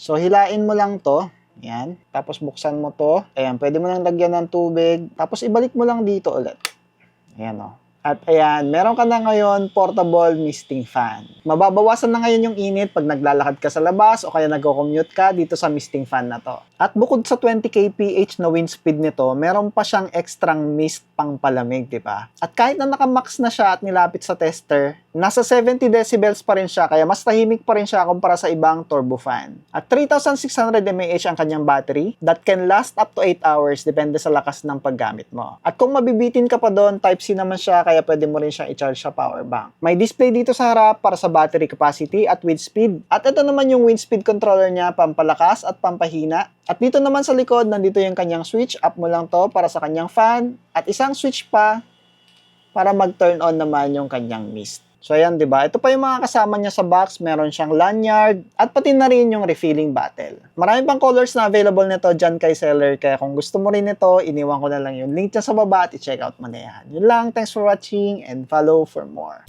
So, hilain mo lang to. Yan. Tapos, buksan mo to. Ayan, pwede mo lang lagyan ng tubig. Tapos, ibalik mo lang dito ulit. Ayan o. At ayan, meron ka na ngayon portable misting fan. Mababawasan na ngayon yung init pag naglalakad ka sa labas o kaya nagko-commute ka dito sa misting fan na to. At bukod sa 20 kph na wind speed nito, meron pa siyang extrang mist pang palamig, di ba? At kahit na nakamax na siya at nilapit sa tester, nasa 70 decibels pa rin siya, kaya mas tahimik pa rin siya kumpara sa ibang turbo fan. At 3,600 mAh ang kanyang battery that can last up to 8 hours depende sa lakas ng paggamit mo. At kung mabibitin ka pa doon, Type-C naman siya, kaya pwede mo rin siyang i-charge sa power bank. May display dito sa harap para sa battery capacity at wind speed. At ito naman yung wind speed controller niya, pampalakas at pampahina. At dito naman sa likod, nandito yung kanyang switch. Up mo lang to para sa kanyang fan. At isang switch pa para mag-turn on naman yung kanyang mist. So ayan, 'di ba? Ito pa yung mga kasama niya sa box, meron siyang lanyard at pati na rin yung refilling bottle. Marami pang colors na available nito diyan kay seller, kaya kung gusto mo rin ito, iniwan ko na lang yung link dyan sa baba at i-check out mo na yan. Yun lang, thanks for watching and follow for more.